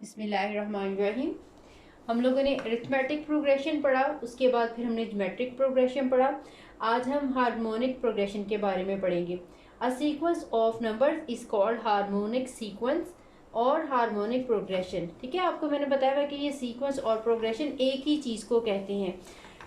बिस्मिल्लाहिर्रहमानिर्रहीम। हम लोगों ने अरिथमेटिक प्रोग्रेशन पढ़ा, उसके बाद फिर हमने ज्योमेट्रिक प्रोग्रेशन पढ़ा। आज हम हार्मोनिक प्रोग्रेशन के बारे में पढ़ेंगे। A sequence of numbers is called harmonic sequence और हार्मोनिक प्रोग्रेशन। ठीक है, आपको मैंने बताया हुआ कि ये सीक्वेंस और प्रोग्रेशन एक ही चीज़ को कहते हैं।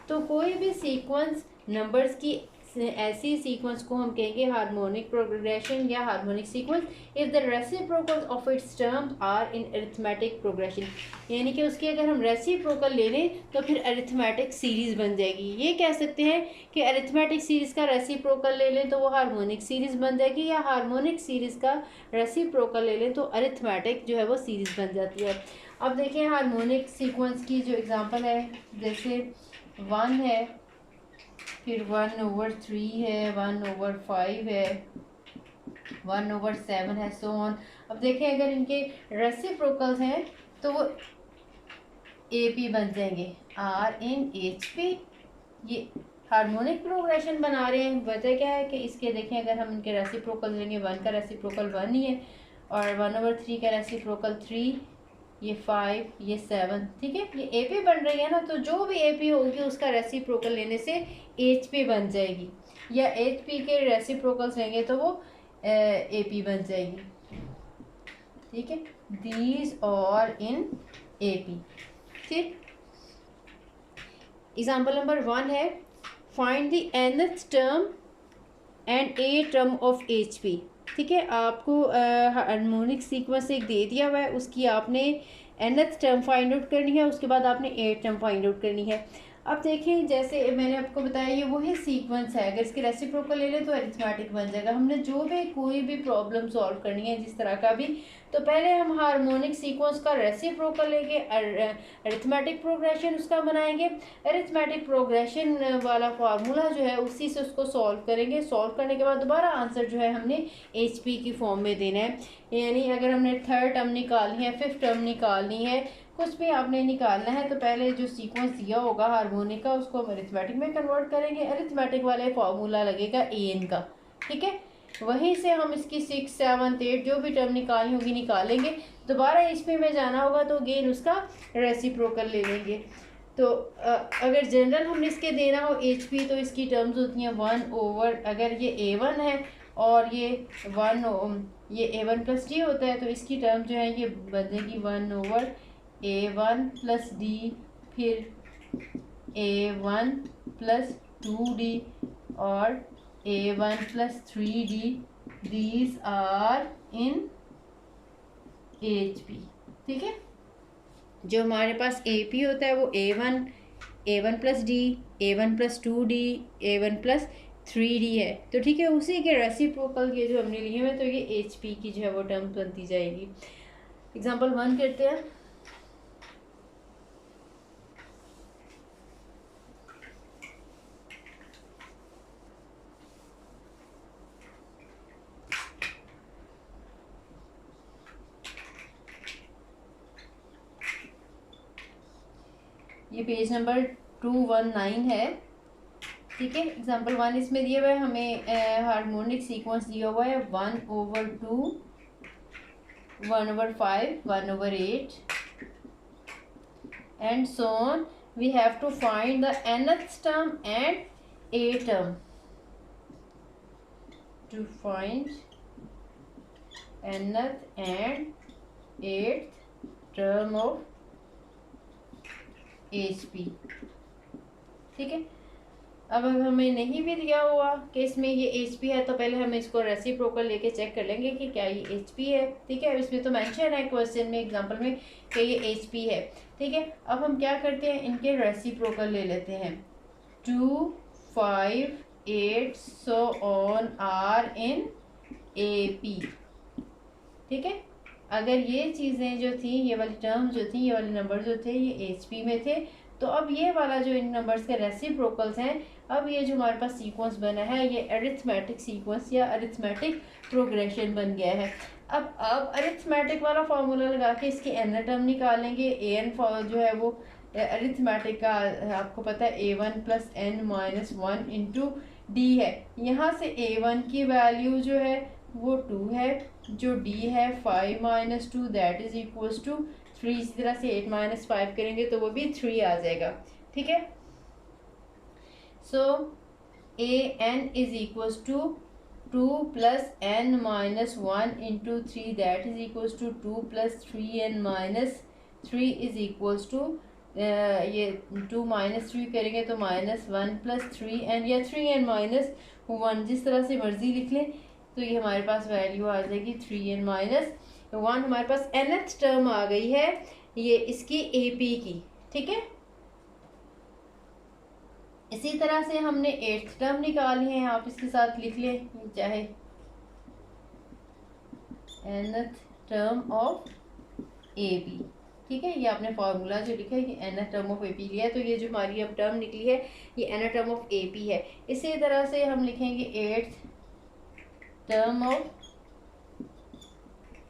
तो कोई भी सीक्वेंस नंबर्स की ऐसी सीक्वेंस को हम कहेंगे हार्मोनिक प्रोग्रेशन या harmonic sequence if the reciprocals of its terms are in arithmetic progression. यानी कि उसकी अगर हम रेसिप्रोकल ले लें तो फिर अरिथमेटिक सीरीज बन जाएगी। ये कह सकते हैं कि अरिथमेटिक सीरीज का रेसिप्रोकल ले लें तो वो हार्मोनिक सीरीज बन जाएगी, या हार्मोनिक सीरीज का रेसिप्रोकल ले लें तो अरिथमेटिक जो है वो सीरीज बन जाती है। अब देखिए हार्मोनिक सीक्वेंस की जो एग्जांपल है, जैसे 1 है, फिर 1/3 है, 1/5 है, 1/7 है, सो ऑन। अब देखें अगर इनके रेसिप्रोकल्स हैं तो वो AP बन जाएंगे, R/HP। ये हार्मोनिक प्रोग्रेशन बना रहे हैं। वजह क्या है कि इसके देखें अगर हम इनके रेसिप्रोकल लेंगे, 1 का रेसिप्रोकल 1 ही है, और 1/3 का रेसिप्रोकल 3, ये 5, ये 7। ठीक है, ये AP बन रही है ना, तो जो भी AP होगी उसका रेसिप्रोकल लेने से HP बन जाएगी, या HP के रेसिप्रोकल्स लेंगे तो वो AP बन जाएगी। ठीक है, दीज और इन AP। ठीक, एग्जाम्पल नंबर 1 है, find the nth term and a term of HP। ठीक है, आपको हार्मोनिक सीक्वेंस एक दे दिया हुआ है, उसकी आपने nth टर्म फाइंड आउट करनी है, उसके बाद आपने ए टर्म फाइंड आउट करनी है। अब देखें जैसे मैंने आपको बताया ये वही सीक्वेंस है, अगर इसके रेसिप्रोकल ले लें तो अरिथमेटिक बन जाएगा। हमने जो भी कोई भी प्रॉब्लम सॉल्व करनी है जिस तरह का भी, तो पहले हम हार्मोनिक सीक्वेंस का रेसिप्रोकल लेंगे, अरिथमेटिक प्रोग्रेशन उसका बनाएंगे, अरिथमेटिक प्रोग्रेशन वाला फार्मूला जो है उसी से उसको सॉल्व करेंगे। सॉल्व करने के बाद दोबारा आंसर जो है हमने HP की फॉर्म में देना है। यानी अगर हमने 3rd टर्म निकालनी है, 5th टर्म निकालनी है, कुछ भी आपने निकालना है, तो पहले जो सीक्वेंस दिया होगा हार्मोनिक का उसको हम अरिथमेटिक में कन्वर्ट करेंगे। अरिथमेटिक वाले फार्मूला लगेगा AN का। ठीक है, वहीं से हम इसकी 6, 7, 8 जो भी टर्म निकालनी होगी निकालेंगे। दोबारा HP में जाना होगा तो अगेन उसका रेसिप्रोकल ले लेंगे। तो अगर जनरल हमने इसके देना हो HP तो इसकी टर्म्स होती हैं 1/, अगर ये A1 है और ये 1, ये A1 + D होता है, तो इसकी टर्म जो है ये बनेगी 1/A1 + D, फिर A1 + 2D और A1 + 3D। These are in HP। ठीक है, जो हमारे पास AP होता है वो A1, A1 + D, A1 + 2D, A1 + 3D है। तो ठीक है, उसी के रेसिप्रोकल के जो हमने लिए हैं तो ये HP की जो है वो टर्म बनती जाएगी। एग्जाम्पल 1 करते हैं। ये पेज नंबर 219 है। ठीक है, एग्जाम्पल 1 इसमें दिया हुआ है हमें हार्मोनिक सीक्वेंस दिया हुआ है 1/2, 1/5, 1/8 and so on. We have to find the nth term and A term. To find nth and 8th term of HP। ठीक है, अब हमें नहीं भी दिया हुआ कि इसमें ये HP है तो पहले हम इसको रेसिप्रोकल लेके चेक कर लेंगे कि क्या ये HP है। ठीक है, इसमें तो मेंशन है क्वेश्चन में, एग्जांपल में, कि ये HP है। ठीक है, अब हम क्या करते हैं, इनके रेसिप्रोकल ले लेते हैं। 2, 5, 8 so on are in AP। ठीक है, अगर ये चीज़ें जो थी, ये वाली टर्म्स जो थी, ये वाले नंबर जो थे ये HP में थे, तो अब ये वाला जो इन नंबर्स के रेसिप्रोकल्स हैं, अब ये जो हमारे पास सीक्वेंस बना है ये अरिथमेटिक सीक्वेंस या अरिथमेटिक प्रोग्रेशन बन गया है। अब अरिथमेटिक वाला फार्मूला लगा के इसके n टर्म निकालेंगे। AN जो है वो अरिथमेटिक का आपको पता है A1 + n - 1 × D है। यहाँ से A1 की वैल्यू जो है वो 2 है जो डी है 5 minus 2 that is equals to 3। इसी तरह से 8 माइनस 5 करेंगे तो वो भी 3 आ जाएगा। ठीक है, so A N is equals to 2 plus N minus 1 into 3 that is equals to 2 plus 3n minus 3 is equals to ये 2 माइनस 3 करेंगे तो माइनस 1 प्लस 3n या 3n माइनस 1, जिस तरह से मर्जी लिख लें। तो ये हमारे पास वैल्यू आ जाएगी 3n माइनस 1। हमारे पास nth टर्म आ गई है ये इसकी AP की। ठीक है, इसी तरह से हमने 8th टर्म निकाली है, आप इसके साथ लिख लें चाहे nth टर्म ऑफ AP। ठीक है, ये आपने फार्मूला जो लिखा है ये nth टर्म ऑफ AP लिया है, तो ये जो हमारी अब टर्म निकली है ये nth टर्म ऑफ AP है। इसी तरह से हम लिखेंगे 8th term of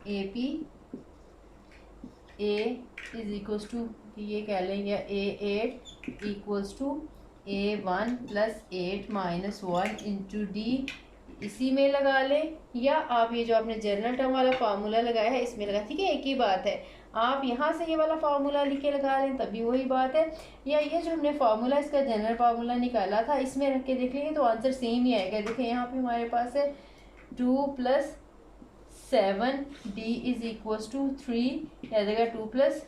AP A is equals to, ये कह लें या A8 equals to A1 plus 8 minus 1 into D, इसी में लगा लें, या आप ये जो आपने जनरल टर्म वाला फार्मूला लगाया है इसमें लगा। ठीक है, एक ही बात है, आप यहाँ से ये वाला फार्मूला लिख के लगा लें तभी वही बात है, या ये जो हमने फार्मूला इसका जनरल फार्मूला निकाला था इसमें रख के देख लेंगे तो आंसर सेम ही आएगा। देखिए यहाँ पे हमारे पास है 2 plus 7 D is equals to 3 आ जाएगा, 2 प्लस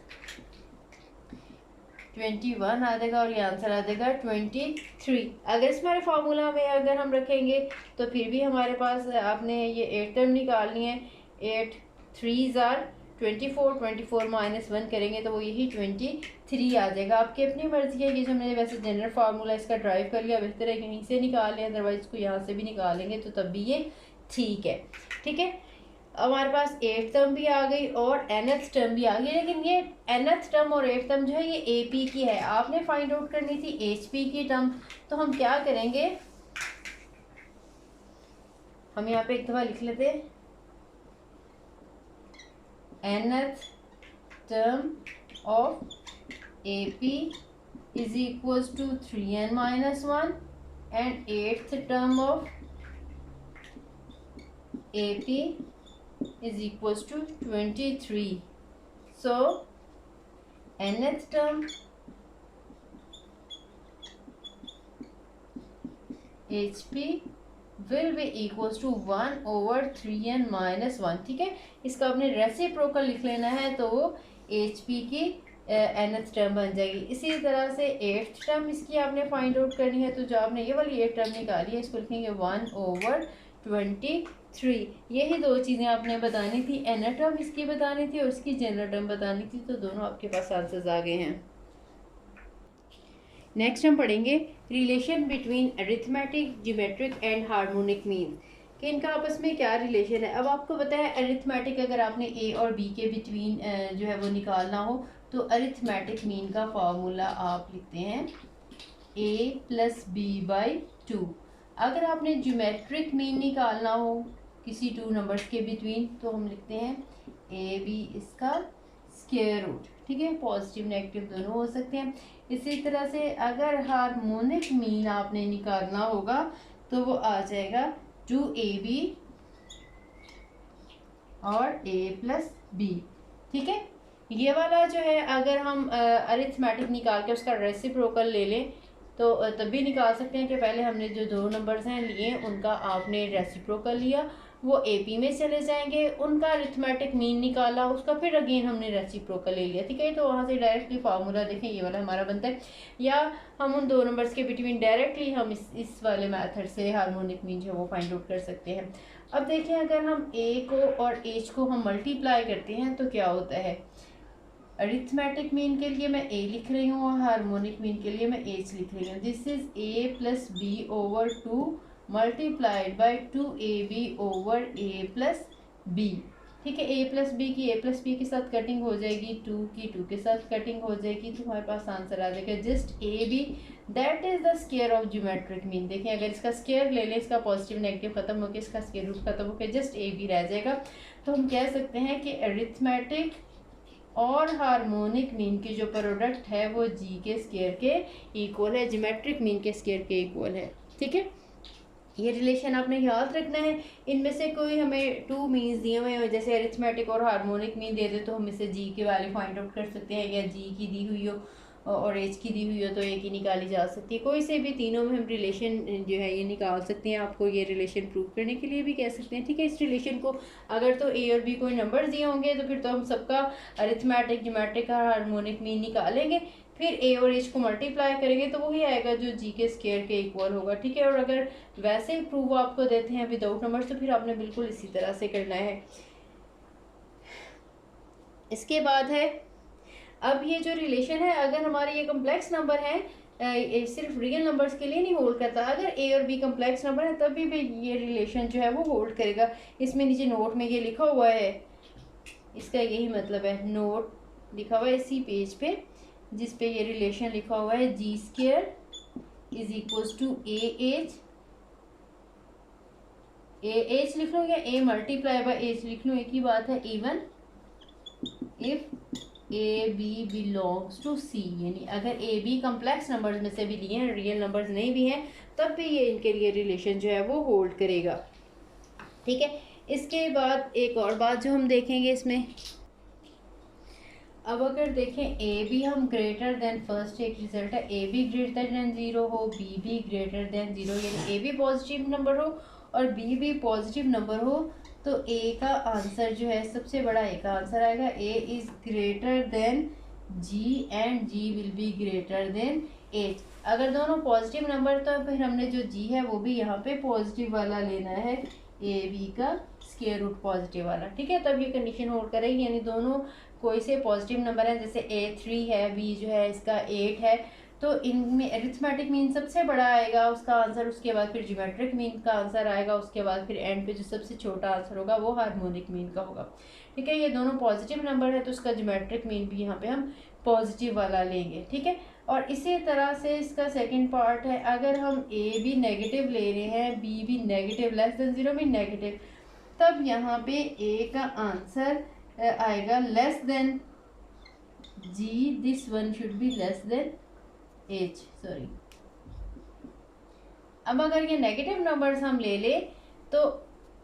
21 आ जाएगा और ये आंसर आ जाएगा 23। अगर इस हमारे फार्मूला में अगर हम रखेंगे तो फिर भी हमारे पास आपने ये 8 टर्म निकालनी है। 8 3 आर 24, 24 माइनस 1 करेंगे तो वो यही 23 आ जाएगा। आपकी अपनी मर्जी है, ये जो हमने वैसे जनरल फार्मूला इसका ड्राइव कर लिया, बेहतर है कि यहीं से निकाल लें, अदरवाइज इसको यहाँ से भी निकालेंगे तो तब भी ये ठीक है। ठीक है, हमारे पास 8th टर्म भी आ गई और nth टर्म भी आ गई, लेकिन ये nth टर्म और 8th टर्म जो है ये AP की है, आपने फाइंड आउट करनी थी HP की टर्म। तो हम क्या करेंगे, हम यहाँ पे एक दफ़ा लिख लेते हैं nth term of AP is equals to 3n minus 1 and 8th term of AP is equals to 23. So nth term HP will be equals to 1 over 3n minus 1। ठीक है, इसका आपने रेसिप्रोकल लिख लेना है तो वो HP की nth टर्म बन जाएगी। इसी तरह से 8th टर्म इसकी आपने फाइंड आउट करनी है, तो जो आपने ये वाली 8 टर्म निकाली है इसको लिखेंगे 1 ओवर 23। यही दो चीज़ें आपने बतानी थी, nth टर्म इसकी बतानी थी और इसकी जनरल टर्म बतानी थी, तो दोनों आपके पास आंसर्स आ गए हैं। नेक्स्ट हम पढ़ेंगे relation between arithmetic, geometric and harmonic mean, कि इनका आपस में क्या रिलेशन है। अब आपको पता है अरिथमेटिक अगर आपने ए और बी के बिटवीन जो है वो निकालना हो तो अरिथमेटिक मीन का फार्मूला आप लिखते हैं a प्लस बी बाई 2। अगर आपने ज्योमेट्रिक मीन निकालना हो किसी 2 नंबर्स के बिटवीन तो हम लिखते हैं ए बी इसका स्क्वायर रूट। ठीक है, पॉजिटिव नेगेटिव दोनों हो सकते हैं। इसी तरह से अगर हार्मोनिक मीन आपने निकालना होगा तो वो आ जाएगा 2ab और a प्लस बी। ठीक है, ये वाला जो है अगर हम अरिथमेटिक निकाल के उसका रेसिप्रोकल ले लें तो तब भी निकाल सकते हैं कि पहले हमने जो 2 नंबर्स हैं लिए उनका आपने रेसिप्रोकल लिया, वो AP में चले जाएंगे, उनका अरिथमेटिक मीन निकाला, उसका फिर अगेन हमने रेसिप्रोकल ले लिया। ठीक है, तो वहाँ से डायरेक्टली फार्मूला देखें ये वाला हमारा बनता है, या हम उन 2 नंबर्स के बिटवीन डायरेक्टली हम इस वाले मेथड से हार्मोनिक मीन जो है वो फाइंड आउट कर सकते हैं। अब देखें अगर हम A को और H को हम मल्टीप्लाई करते हैं तो क्या होता है। अरिथमेटिक मीन के लिए मैं a लिख रही हूँ और हार्मोनिक मीन के लिए मैं h लिख रही हूँ। This is a plus B over 2 multiplied by 2ab over a plus b। ठीक है, a प्लस बी की a प्लस बी के साथ कटिंग हो जाएगी, 2 की 2 के साथ कटिंग हो जाएगी, तो हमारे पास आंसर आ जाएगा just ab, that is the square of geometric mean. देखें अगर इसका स्क्वायर ले लें, इसका पॉजिटिव नेगेटिव खत्म होकर इसका स्क्वायर रूट खत्म होकर जस्ट ab रह जाएगा, तो हम कह सकते हैं कि अरिथमेटिक और हार्मोनिक मीन की जो प्रोडक्ट है वो जी के स्क्वायर के इक्वल है, ज्योमेट्रिक मीन के स्क्वायर के इक्वल है। ठीक है, ये रिलेशन आपने याद रखना है। इनमें से कोई हमें टू मीन्स दिए हुए हैं, जैसे अरिथमेटिक और हार्मोनिक मीन दे दे तो हम इसे जी की वैल्यू फाइंड आउट कर सकते हैं, या जी की दी हुई हो और एच की दी हुई हो तो ए की निकाली जा सकती है। कोई से भी तीनों में हम रिलेशन जो है ये निकाल सकते हैं। आपको ये रिलेशन प्रूव करने के लिए भी कह सकते हैं, ठीक है। इस रिलेशन को अगर तो ए और बी कोई नंबर दिए होंगे तो फिर तो हम सबका अरिथमेटिक, ज्योमेट्रिक और हार्मोनिक मीन निकालेंगे, फिर ए और एच को मल्टीप्लाई करेंगे तो वही आएगा जो जी के स्क्वायर के इक्वल होगा, ठीक है। और अगर वैसे ही प्रूव आपको देते हैं विदाउट नंबर्स तो फिर आपने बिल्कुल इसी तरह से करना है। इसके बाद है, अब ये जो रिलेशन है अगर हमारे ये कम्प्लेक्स नंबर है, सिर्फ रियल नंबर्स के लिए नहीं होल्ड करता, अगर ए और बी कम्प्लेक्स नंबर है तभी भी ये रिलेशन जो है वो होल्ड करेगा। इसमें नीचे नोट में ये लिखा हुआ है, इसका यही मतलब है, नोट लिखा हुआ है इसी पेज पे जिस पे ये रिलेशन लिखा हुआ है, G square is equals to A H लिख लो या ए मल्टीप्लाई बाय एच लिख लो, एक ही बात है, even if A B belongs to C, यानी अगर ए बी कम्प्लेक्स नंबर्स में से भी लिए हैं, रियल नंबर्स नहीं भी हैं, तब भी ये इनके लिए रिलेशन जो है वो होल्ड करेगा, ठीक है। इसके बाद एक और बात जो हम देखेंगे इसमें, अब अगर देखें ए बी हम ग्रेटर देन, फर्स्ट एक रिजल्ट है, ए बी ग्रेटर देन 0 हो, बी बी ग्रेटर देन 0, यानी ए बी पॉजिटिव नंबर हो और बी भी पॉजिटिव नंबर हो, तो ए का आंसर जो है सबसे बड़ा ए का आंसर आएगा, A is greater than G and G will be greater than H. अगर दोनों पॉजिटिव नंबर तो फिर हमने जो जी है वो भी यहाँ पे पॉजिटिव वाला लेना है, ए बी का स्क्वायर रूट पॉजिटिव वाला, ठीक है। तब ये कंडीशन होल्ड करेगी, यानी दोनों कोई से पॉजिटिव नंबर है, जैसे ए 3 है, बी जो है इसका 8 है, तो इनमें अरिथमेटिक मीन सबसे बड़ा आएगा उसका आंसर, उसके बाद फिर ज्योमेट्रिक मीन का आंसर आएगा, उसके बाद फिर एंड पे जो सबसे छोटा आंसर होगा वो हार्मोनिक मीन का होगा, ठीक है। ये दोनों पॉजिटिव नंबर है तो उसका ज्योमेट्रिक मीन भी यहाँ पे हम पॉजिटिव वाला लेंगे, ठीक है। और इसी तरह से इसका सेकेंड पार्ट है, अगर हम ए भी नेगेटिव ले रहे हैं, बी भी नेगेटिव, लेस देन 0 भी नेगेटिव, तब यहाँ पे ए का आंसर आएगा less than G, this one should be less than H, sorry. अब अगर ये नेगेटिव नंबर्स हम ले ले तो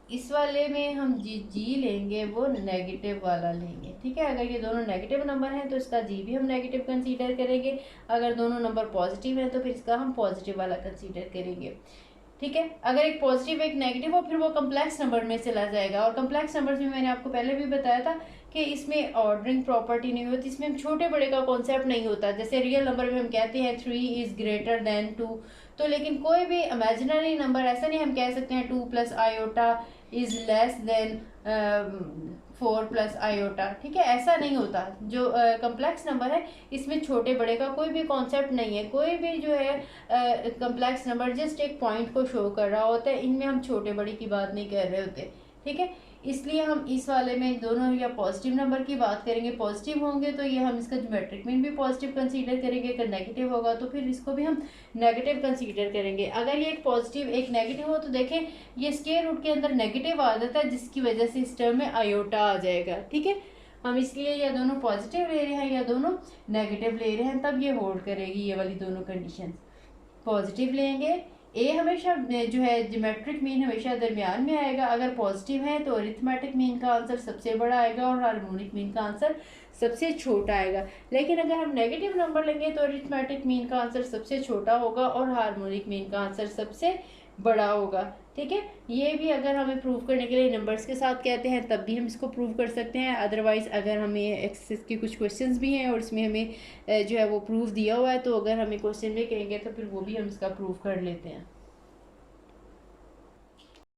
इस वाले में हम जी लेंगे वो नेगेटिव वाला लेंगे, ठीक है। अगर ये दोनों नेगेटिव नंबर हैं तो इसका जी भी हम नेगेटिव कंसीडर करेंगे, अगर दोनों नंबर पॉजिटिव हैं तो फिर इसका हम पॉजिटिव वाला कंसीडर करेंगे, ठीक है। अगर एक पॉजिटिव एक नेगेटिव हो फिर वो कम्प्लेक्स नंबर में चला जाएगा, और कम्प्लेक्स नंबर्स में मैंने आपको पहले भी बताया था कि इसमें ऑर्डरिंग प्रॉपर्टी नहीं होती, इसमें हम छोटे बड़े का कॉन्सेप्ट नहीं होता। जैसे रियल नंबर में हम कहते हैं 3 इज ग्रेटर देन 2, तो लेकिन कोई भी इमेजिनरी नंबर ऐसा नहीं हम कह सकते हैं 2 plus iota is less than 4 plus iota, ठीक है, ऐसा नहीं होता। जो कम्प्लेक्स नंबर है इसमें छोटे बड़े का कोई भी कॉन्सेप्ट नहीं है, कोई भी जो है कम्प्लेक्स नंबर जस्ट एक पॉइंट को शो कर रहा होता है, इनमें हम छोटे बड़े की बात नहीं कर रहे होते, ठीक है। इसलिए हम इस वाले में दोनों या पॉजिटिव नंबर की बात करेंगे, पॉजिटिव होंगे तो ये हम इसका ज्योमेट्रिक मीन भी पॉजिटिव कंसीडर करेंगे, अगर नेगेटिव होगा तो फिर इसको भी हम नेगेटिव कंसीडर करेंगे। अगर ये एक पॉजिटिव एक नेगेटिव हो तो देखें ये स्क्वायर रूट के अंदर नेगेटिव आ जाता है, जिसकी वजह से इस टर्म में आयोटा आ जाएगा, ठीक है। हम इसलिए या दोनों पॉजिटिव ले रहे हैं या दोनों नेगेटिव ले रहे हैं, तब ये होल्ड करेगी ये वाली दोनों कंडीशन। पॉजिटिव लेंगे, ए हमेशा जो है ज्योमेट्रिक मीन हमेशा दरमियान में आएगा, अगर पॉजिटिव है तो अरिथमेटिक मीन का आंसर सबसे बड़ा आएगा और हार्मोनिक मीन का आंसर सबसे छोटा आएगा। लेकिन अगर हम नेगेटिव नंबर लेंगे तो अरिथमेटिक मीन का आंसर सबसे छोटा होगा और हार्मोनिक मीन का आंसर सबसे बड़ा होगा, ठीक है। ये भी अगर हमें प्रूव करने के लिए नंबर्स के साथ कहते हैं तब भी हम इसको प्रूव कर सकते हैं, अदरवाइज़ अगर हमें एक्सेस के कुछ क्वेश्चंस भी हैं और इसमें हमें जो है वो प्रूफ दिया हुआ है तो अगर हमें क्वेश्चन में कहेंगे तो फिर वो भी हम इसका प्रूफ कर लेते हैं।